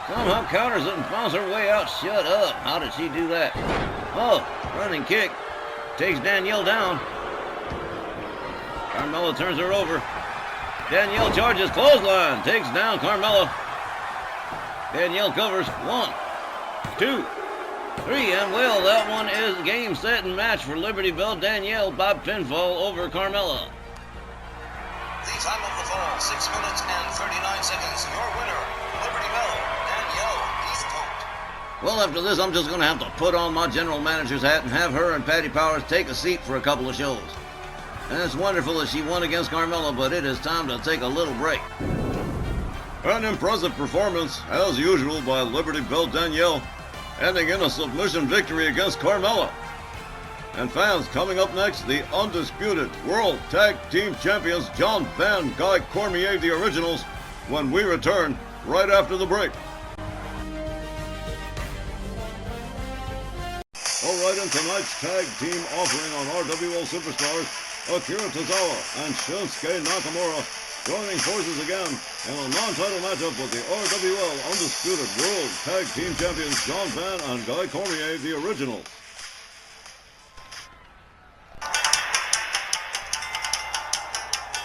somehow counters it and finds her way out. Shut up. How did she do that? Oh, running kick. Takes Danielle down. Carmella turns her over. Danielle charges clothesline. Takes down Carmella. Danielle covers. 1, 2, 3. And well, that one is game, set, and match for Liberty Bell. Danielle by pinfall over Carmella. The time of the fall, 6 minutes and 39 seconds. Your winner, Liberty Bell, Danielle Heathcote. Well, after this, I'm just going to have to put on my general manager's hat and have her and Patty Powers take a seat for a couple of shows. And it's wonderful that she won against Carmella, but it is time to take a little break. An impressive performance, as usual, by Liberty Bell Danielle, ending in a submission victory against Carmella. And fans, coming up next, the undisputed World Tag Team Champions John Van Guy Cormier, the Originals, when we return right after the break. All right, in tonight's tag team offering on RWL Superstars, Akira Tozawa and Shinsuke Nakamura joining forces again in a non-title matchup with the RWL Undisputed World Tag Team Champions John Van and Guy Cormier, the Originals.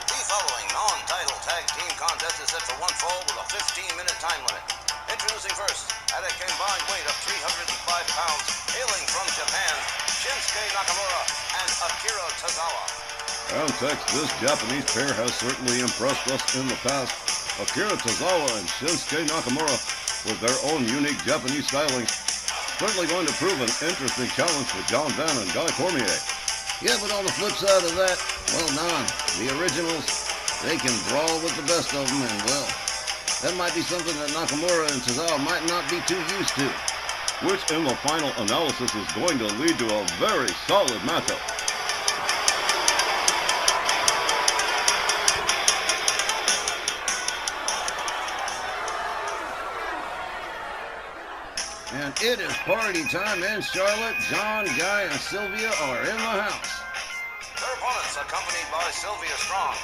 The following non-title tag team contest is set for one fall with a 15-minute time limit. Introducing first, at a combined weight of 305 pounds, hailing from Japan, Shinsuke Nakamura and Akira Tozawa. And Tex, this Japanese pair has certainly impressed us in the past. Akira Tozawa and Shinsuke Nakamura, with their own unique Japanese stylings, certainly going to prove an interesting challenge for John Van and Guy Cormier. Yeah, but on the flip side of that, well, the Originals, they can brawl with the best of them, and well, that might be something that Nakamura and Tozawa might not be too used to. Which in the final analysis is going to lead to a very solid matchup. And it is party time in Charlotte. John, Guy, and Sylvia are in the house. Their opponents, accompanied by Sylvia Strong,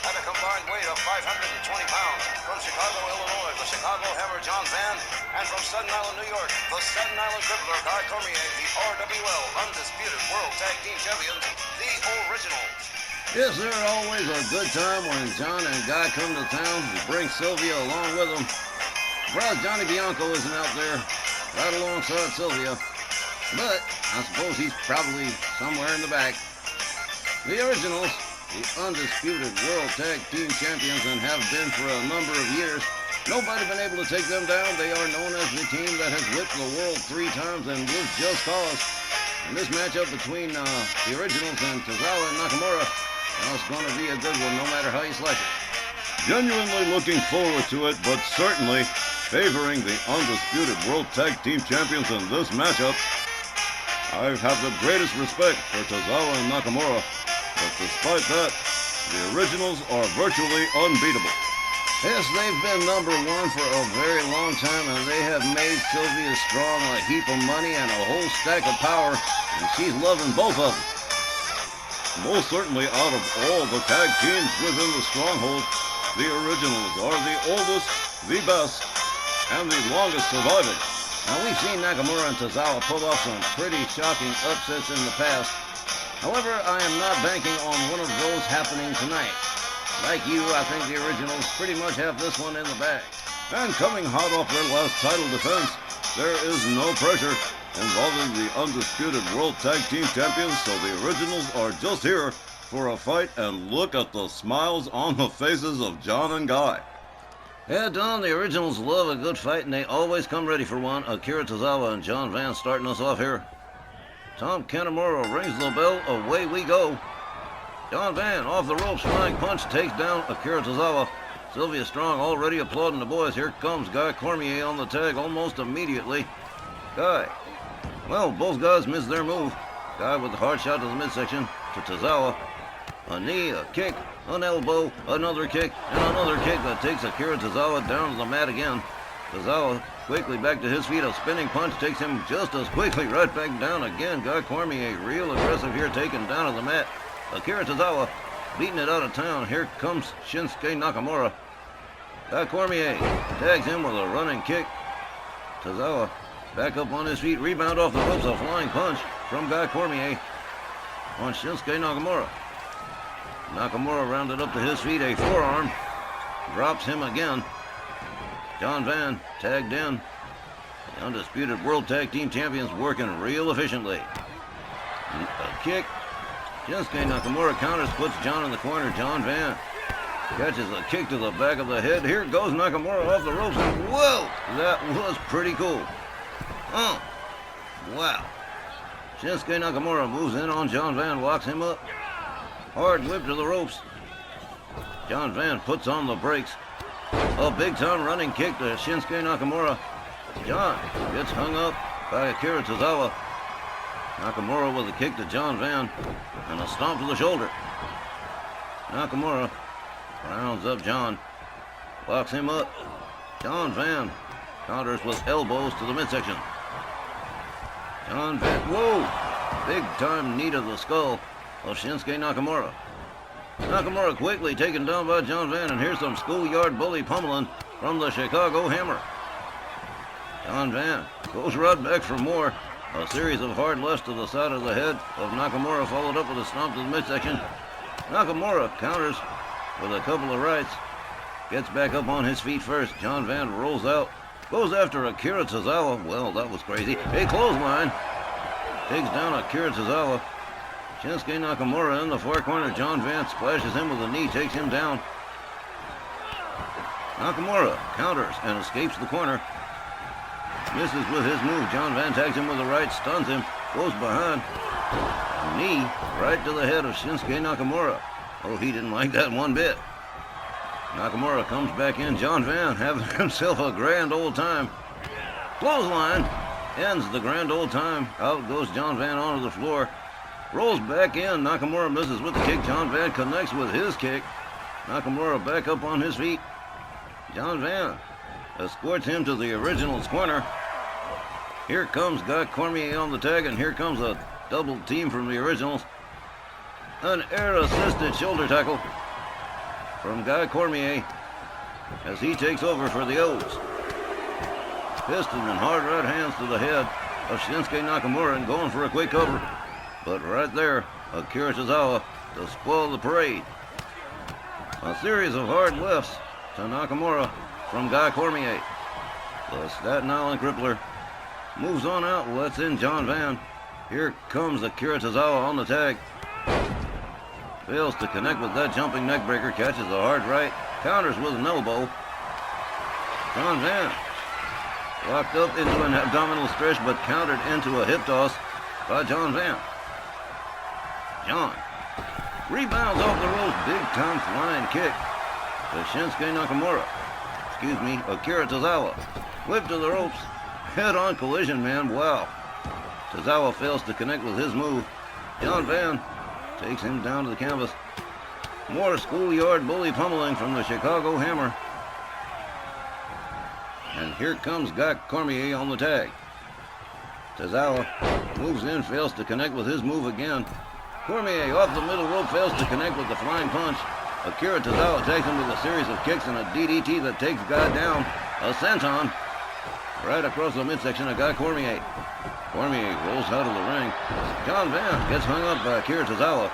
at a combined weight of 520 pounds. From Chicago, Illinois, the Chicago Hammer, John Van. And from Staten Island, New York, the Staten Island Crippler, Guy Cormier, the RWL Undisputed World Tag Team Champions, the Originals. Yes, they're always a good time when John and Guy come to town and bring Sylvia along with them. Surprised Johnny Bianco isn't out there right alongside Sylvia, but I suppose he's probably somewhere in the back. The Originals, the Undisputed World Tag Team Champions, and have been for a number of years. Nobody been able to take them down. They are known as the team that has whipped the world 3 times and with just cause. And this matchup between the Originals and Tozawa and Nakamura, well, it's going to be a good one no matter how you slice it. Genuinely looking forward to it, but certainly favoring the Undisputed World Tag Team Champions in this matchup. I have the greatest respect for Tozawa and Nakamura, but despite that, the Originals are virtually unbeatable. Yes, they've been number one for a very long time, and they have made Sylvia Strong a heap of money and a whole stack of power, and she's loving both of them. Most certainly, out of all the tag teams within the Stronghold, the Originals are the oldest, the best, and the longest surviving. Now, we've seen Nakamura and Tozawa pull off some pretty shocking upsets in the past. However, I am not banking on one of those happening tonight. Like you, I think the Originals pretty much have this one in the bag. And coming hot off their last title defense, there is no pressure involving the undisputed World Tag Team Champions, so the Originals are just here for a fight, and look at the smiles on the faces of John and Guy. Yeah, Don, the Originals love a good fight, and they always come ready for one. Akira Tozawa and John Van starting us off here. Tom Kanemaru rings the bell, away we go. John Van, off the ropes, flying punch, takes down Akira Tozawa. Sylvia Strong already applauding the boys. Here comes Guy Cormier on the tag almost immediately. Guy. Well, both guys missed their move. Guy with the hard shot to the midsection to Tozawa. A knee, a kick, an elbow, another kick, and another kick that takes Akira Tozawa down to the mat again. Tozawa quickly back to his feet. A spinning punch takes him just as quickly right back down again. Guy Cormier real aggressive here, taken down to the mat. Akira Tozawa beating it out of town. Here comes Shinsuke Nakamura. Guy Cormier tags him with a running kick. Tozawa back up on his feet. Rebound off the ropes. A flying punch from Guy Cormier on Shinsuke Nakamura. Nakamura rounded up to his feet. A forearm. Drops him again. John Van tagged in. The undisputed World Tag Team Champions working real efficiently. A kick. Shinsuke Nakamura counters, puts John in the corner. John Van catches a kick to the back of the head. Here goes Nakamura off the ropes, and whoa, that was pretty cool. Oh, wow. Shinsuke Nakamura moves in on John Van, locks him up. Hard whip to the ropes. John Van puts on the brakes. A big-time running kick to Shinsuke Nakamura. John gets hung up by Akira Tozawa. Nakamura with a kick to John Van and a stomp to the shoulder. Nakamura rounds up John, locks him up. John Van counters with elbows to the midsection. John Van, whoa! Big time knee to the skull of Shinsuke Nakamura. Nakamura quickly taken down by John Van, and here's some schoolyard bully pummeling from the Chicago Hammer. John Van goes right back for more. A series of hard lefts to the side of the head of Nakamura, followed up with a stomp to the midsection. Nakamura counters with a couple of rights. Gets back up on his feet first. John Van rolls out. Goes after Akira Tozawa. Well, that was crazy. A clothesline. Takes down Akira Tozawa. Shinsuke Nakamura in the far corner. John Van splashes him with a knee. Takes him down. Nakamura counters and escapes the corner. Misses with his move. John Van tags him with the right, stuns him, goes behind. Knee right to the head of Shinsuke Nakamura. Oh, he didn't like that one bit. Nakamura comes back in. John Van having himself a grand old time. Clothesline ends the grand old time. Out goes John Van onto the floor. Rolls back in. Nakamura misses with the kick. John Van connects with his kick. Nakamura back up on his feet. John Van escorts him to the Originals corner. Here comes Guy Cormier on the tag, and here comes a double team from the Originals. An air-assisted shoulder tackle from Guy Cormier as he takes over for the O's. Piston and hard right hands to the head of Shinsuke Nakamura and going for a quick cover. But right there, Akira Tozawa to spoil the parade. A series of hard lefts to Nakamura from Guy Cormier. The Staten Island Crippler moves on out, lets in John Van. Here comes Akira Tozawa on the tag. Fails to connect with that jumping neckbreaker, catches a hard right, counters with an elbow. John Van locked up into an abdominal stretch, but countered into a hip toss by John Van. John rebounds off the ropes, big time flying kick to Shinsuke Nakamura. Akira Tozawa. Whip to the ropes. Head-on collision, man. Wow. Tozawa fails to connect with his move. John Van takes him down to the canvas. More schoolyard bully pummeling from the Chicago Hammer. here comes Guy Cormier on the tag. Tozawa moves in, fails to connect with his move again. Cormier off the middle rope, fails to connect with the flying punch. Akira Tozawa takes him with a series of kicks and a DDT that takes Guy down. A senton right across the midsection of Guy Cormier. Cormier rolls out of the ring. John Van gets hung up by Akira Tozawa.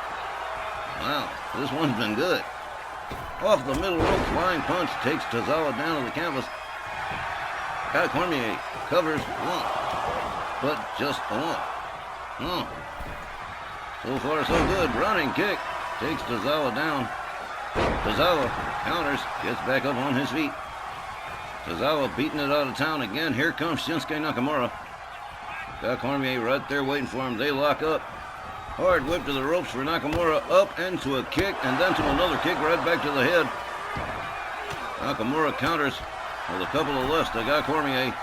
Wow, this one's been good. Off the middle rope, flying punch takes Tozawa down to the canvas. Guy Cormier covers one, but just a one. So far, so good. Running kick takes Tozawa down. Tozawa counters, gets back up on his feet. Tozawa beating it out of town again. Here comes Shinsuke Nakamura. Got Cormier right there waiting for him. They lock up. Hard whip to the ropes for Nakamura. Up into a kick and then to another kick right back to the head. Nakamura counters with a couple of lefts to Guy Cormier.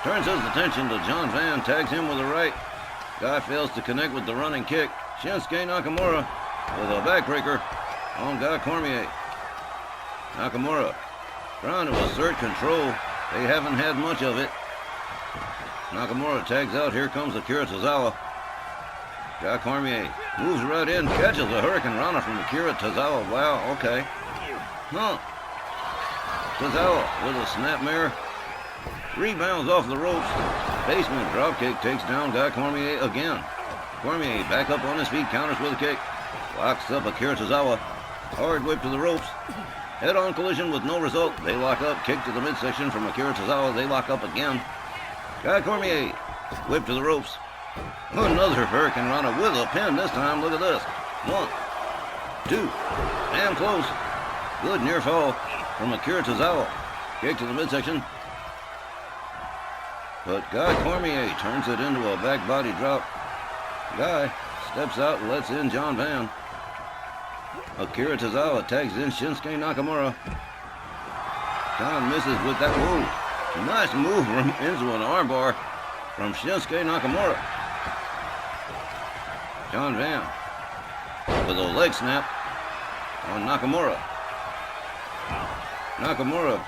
Turns his attention to John Van. Tags him with a right. Guy fails to connect with the running kick. Shinsuke Nakamura with a backbreaker on Guy Cormier. Nakamura trying to assert control. They haven't had much of it. Nakamura tags out. Here comes Akira Tozawa. Guy Cormier moves right in, catches a Hurricane Rana from Akira Tozawa. Wow, okay. Tozawa with a snapmare. Rebounds off the ropes. Basement dropkick takes down Guy Cormier again. Cormier back up on his feet, counters with a kick. Locks up Akira Tozawa. Hard whip to the ropes. Head-on collision with no result. They lock up. Kick to the midsection from Akira Tozawa. They lock up again. Guy Cormier. Whip to the ropes. Another Hurricane Rana with a pin this time. Look at this. 1, 2. Damn close. Good near fall from Akira Tozawa. Kick to the midsection. But Guy Cormier turns it into a back body drop. Guy steps out and lets in John Van. Akira Tozawa tags in Shinsuke Nakamura. John misses with that move. Nice move into an armbar from Shinsuke Nakamura. John Van with a leg snap on Nakamura. Nakamura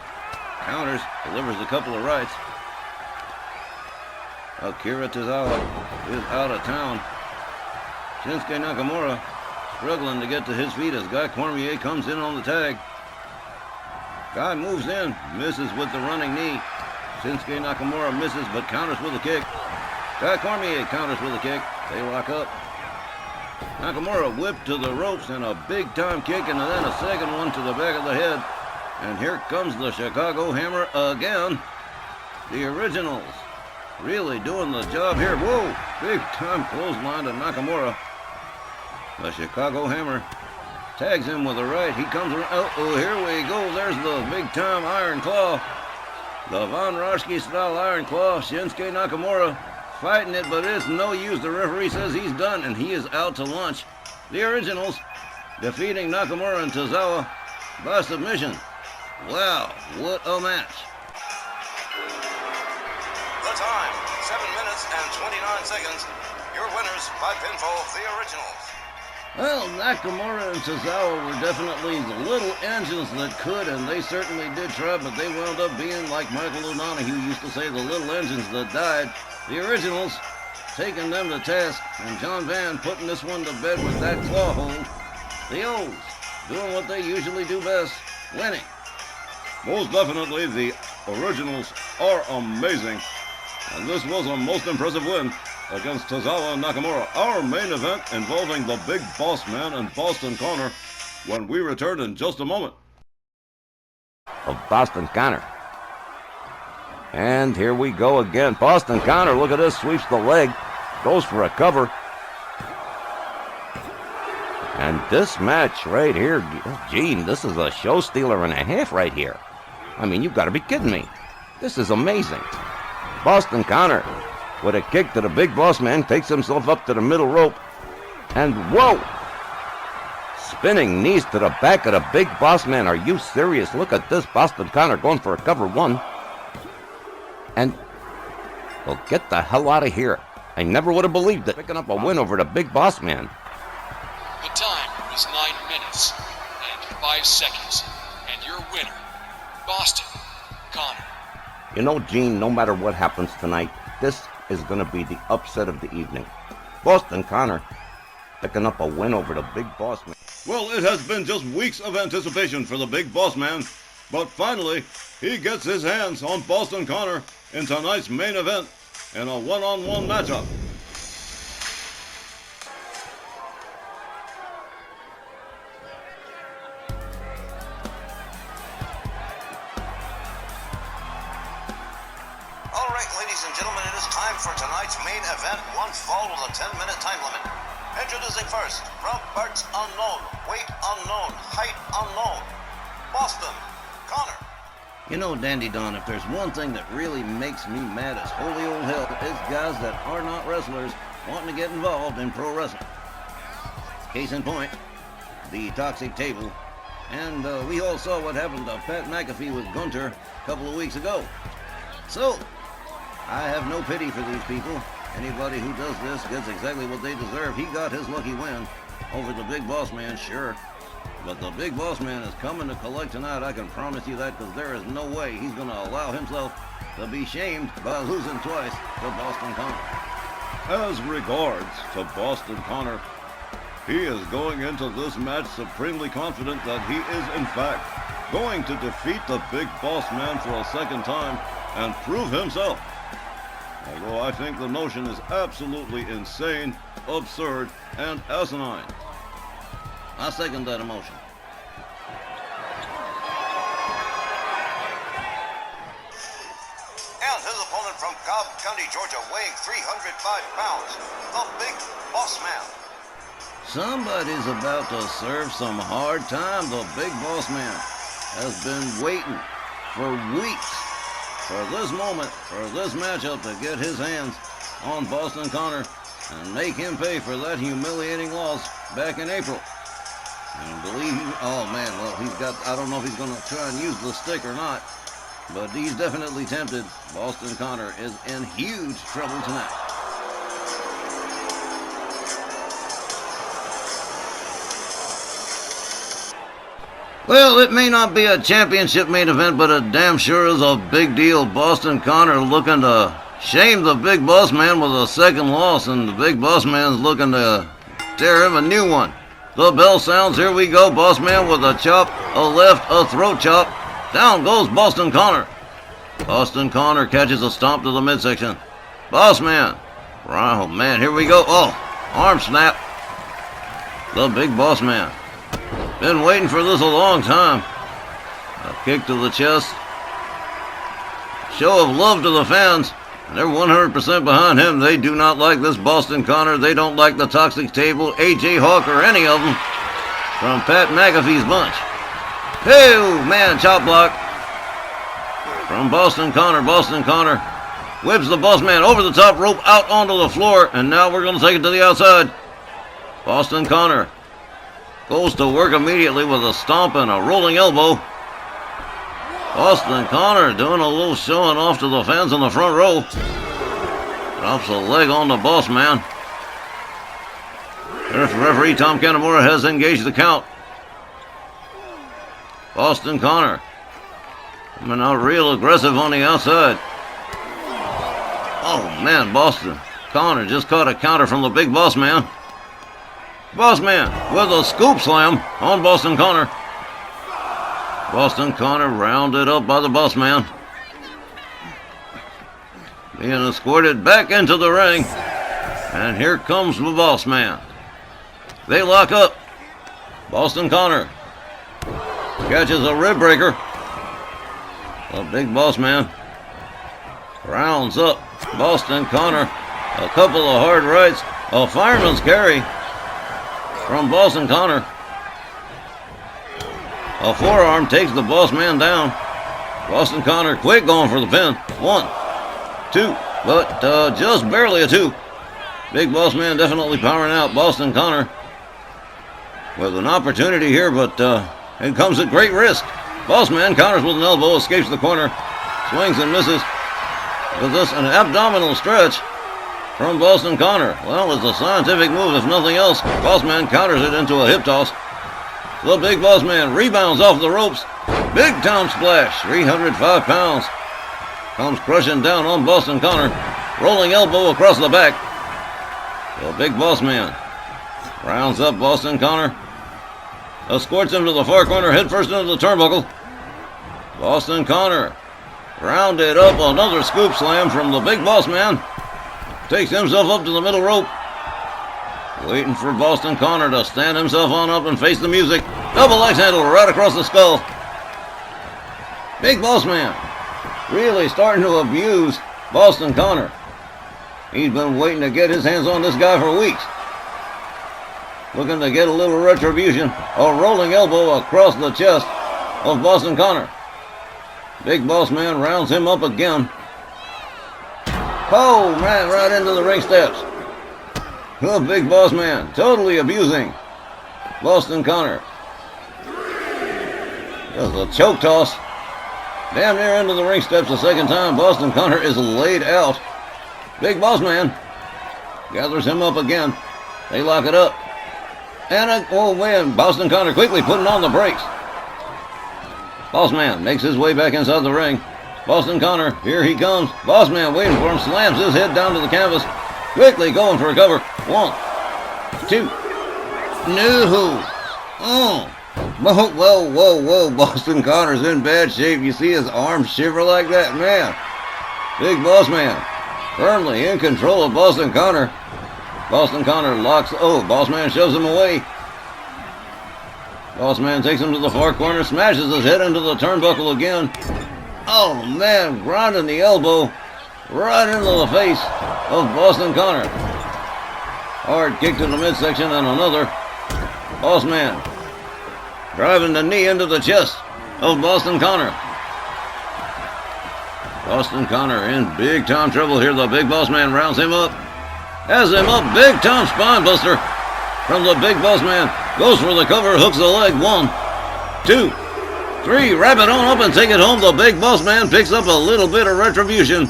counters, delivers a couple of rights. Akira Tozawa is out of town. Shinsuke Nakamura struggling to get to his feet as Guy Cormier comes in on the tag. Guy moves in, misses with the running knee. Shinsuke Nakamura misses but counters with a kick. Guy Cormier counters with a kick. They lock up. Nakamura whipped to the ropes and a big time kick and then a second one to the back of the head. And here comes the Chicago Hammer again. The Originals really doing the job here. Whoa, big time clothesline to Nakamura. The Chicago Hammer tags him with a right. He comes around. Oh, here we go. There's the big time Iron Claw. The Von Raschke style Iron Claw. Shinsuke Nakamura fighting it, but it's no use. The referee says he's done and he is out to lunch. The Originals defeating Nakamura and Tozawa by submission. Wow, what a match. The time, 7 minutes and 29 seconds. Your winners by pinfall, the Originals. Well, Nakamura and Tozawa were definitely the little engines that could, and they certainly did try, but they wound up being like Michael O'Donoghue used to say, the little engines that died. The Originals taking them to task, and John Van putting this one to bed with that claw hold. The O's doing what they usually do best, winning. Most definitely, the Originals are amazing. And this was a most impressive win against Tozawa and Nakamura. Our main event involving the Big Boss Man and Boston Connor when we return in just a moment. Of Boston Connor. And here we go again. Boston Connor, look at this, sweeps the leg, goes for a cover. And this match right here, gee, this is a show stealer and a half right here. I mean, you've got to be kidding me. This is amazing. Boston Connor with a kick to the Big Boss Man, takes himself up to the middle rope. And whoa! Spinning knees to the back of the Big Boss Man. Are you serious? Look at this. Boston Connor going for a cover one. And, well, get the hell out of here. I never would have believed it. Picking up a win over the Big Boss Man. The time was 9 minutes and 5 seconds. And your winner, Boston Connor. You know, Gene, no matter what happens tonight, this is going to be the upset of the evening. Boston Connor picking up a win over the Big Boss Man. Well, it has been just weeks of anticipation for the Big Boss Man, but finally, he gets his hands on Boston Connor in tonight's main event in a one-on-one matchup. All right, ladies and gentlemen, it is time for tonight's main event. One fall with a 10-minute time limit. Introducing first, from parts unknown, weight unknown, height unknown, Boston Connor. You know, Dandy Don, if there's one thing that really makes me mad as holy old hell, it's guys that are not wrestlers wanting to get involved in pro wrestling. Case in point, the Toxic Table. And we all saw what happened to Pat McAfee with Gunter a couple of weeks ago. So, I have no pity for these people. Anybody who does this gets exactly what they deserve. He got his lucky win over the Big Boss Man, sure. But the Big Boss Man is coming to collect tonight, I can promise you that, because there is no way he's going to allow himself to be shamed by losing twice to Boston Connor. As regards to Boston Connor, he is going into this match supremely confident that he is, in fact, going to defeat the Big Boss Man for a second time and prove himself. Although I think the notion is absolutely insane, absurd, and asinine. I second that emotion. And his opponent from Cobb County, Georgia, weighing 305 pounds, the Big Boss Man. Somebody's about to serve some hard time. The Big Boss Man has been waiting for weeks for this moment, for this matchup, to get his hands on Boston Connor and make him pay for that humiliating loss back in April. And believe me, oh man, well, I don't know if he's going to try and use the stick or not, but he's definitely tempted. Boston Connor is in huge trouble tonight. Well, it may not be a championship main event, but it damn sure is a big deal. Boston Connor looking to shame the Big Boss Man with a second loss, and the Big Boss Man's looking to tear him a new one. The bell sounds, here we go. Boss Man with a chop, a left, a throat chop. Down goes Boston Connor. Boston Connor catches a stomp to the midsection. Boss Man. Oh man, here we go. Oh, arm snap. The Big Boss Man. Been waiting for this a long time. A kick to the chest. Show of love to the fans. They're 100% behind him. They do not like this Boston Connor. They don't like the Toxic Table, AJ Hawk, or any of them from Pat McAfee's bunch. Hey, man, chop block from Boston Connor. Boston Connor whips the Boss Man over the top rope out onto the floor, and now we're going to take it to the outside. Boston Connor goes to work immediately with a stomp and a rolling elbow. Boston Connor doing a little showing off to the fans in the front row. Drops a leg on the Boss Man. Referee Tom Canamora has engaged the count. Boston Connor coming out real aggressive on the outside. Oh man, Boston Connor just caught a counter from the Big Boss Man. Boss Man with a scoop slam on Boston Connor. Boston Connor rounded up by the Boss Man. Being escorted back into the ring. And here comes the Boss Man. They lock up. Boston Connor catches a rib breaker. The Big Boss Man rounds up Boston Connor. A couple of hard rights. A fireman's carry from Boston Connor. A forearm takes the Boss Man down. Boston Connor quick going for the pin. 1, 2, but just barely a 2. Big Boss Man definitely powering out Boston Connor with an opportunity here, but it comes at great risk. Boss Man counters with an elbow, escapes the corner, swings and misses. With this, an abdominal stretch from Boston Connor. Well, it's a scientific move, if nothing else. Boss Man counters it into a hip toss. The Big Boss Man rebounds off the ropes. Big time splash, 305 pounds. comes crushing down on Boston Connor. Rolling elbow across the back. The Big Boss Man rounds up Boston Connor. Escorts him to the far corner, head first into the turnbuckle. Boston Connor rounded up, another scoop slam from the Big Boss Man. Takes himself up to the middle rope. Waiting for Boston Connor to stand himself on up and face the music. Double axe handle right across the skull. Big Boss Man really starting to abuse Boston Connor. He's been waiting to get his hands on this guy for weeks. Looking to get a little retribution. A rolling elbow across the chest of Boston Connor. Big Boss Man rounds him up again. Oh, man, right into the ring steps. The Big Boss Man totally abusing Boston Connor. Does a choke toss. Damn near into the ring steps a second time. Boston Connor is laid out. Big Boss Man gathers him up again. They lock it up. And oh man, Boston Connor quickly putting on the brakes. Boss Man makes his way back inside the ring. Boston Connor, here he comes. Boss Man waiting for him, slams his head down to the canvas. Quickly going for a cover. 1, 2. No. Oh. Whoa. Boston Connor's in bad shape. You see his arms shiver like that? Man. Big Boss Man firmly in control of Boston Connor. Boston Connor locks. Oh, Boss Man shoves him away. Boss Man takes him to the far corner, smashes his head into the turnbuckle again. Oh, man, grinding the elbow right into the face of Boston Connor. Hard kick to the midsection and another. Boss Man driving the knee into the chest of Boston Connor. Boston Connor in big time trouble here. The Big Boss Man rounds him up. Has him up, big time spine buster from the Big Boss Man. Goes for the cover, hooks the leg. 1, 2, 3. Wrap it on up and take it home. The Big Boss Man picks up a little bit of retribution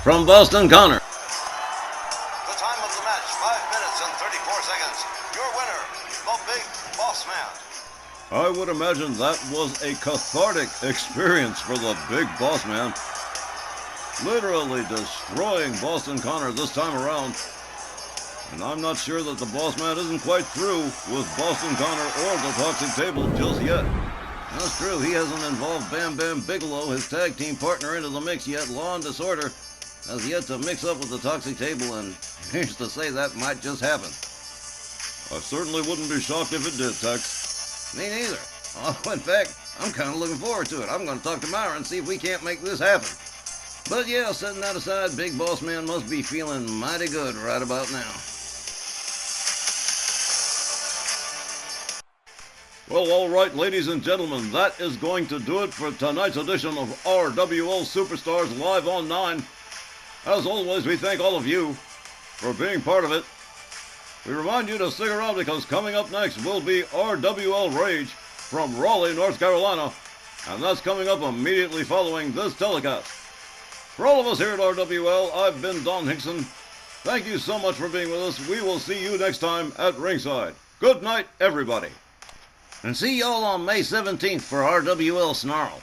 from Boston Connor. The time of the match, 5 minutes and 34 seconds. Your winner, the Big Boss Man. I would imagine that was a cathartic experience for the Big Boss Man. Literally destroying Boston Connor this time around. And I'm not sure that the Boss Man isn't quite through with Boston Connor or the Toxic Table just yet. That's true, he hasn't involved Bam Bam Bigelow, his tag team partner, into the mix yet. Law and Disorder has yet to mix up with the Toxic Table, and who's to say that might just happen. I certainly wouldn't be shocked if it did, Tex. Me neither. Oh, in fact, I'm kind of looking forward to it. I'm going to talk to Myra and see if we can't make this happen. But yeah, setting that aside, Big Boss Man must be feeling mighty good right about now. Well, all right, ladies and gentlemen, that is going to do it for tonight's edition of RWL Superstars Live on 9. As always, we thank all of you for being part of it. We remind you to stick around because coming up next will be RWL Rage from Raleigh, North Carolina, and that's coming up immediately following this telecast. For all of us here at RWL, I've been Don Hickson. Thank you so much for being with us. We will see you next time at ringside. Good night, everybody. And see y'all on May 17th for RWL Snarl.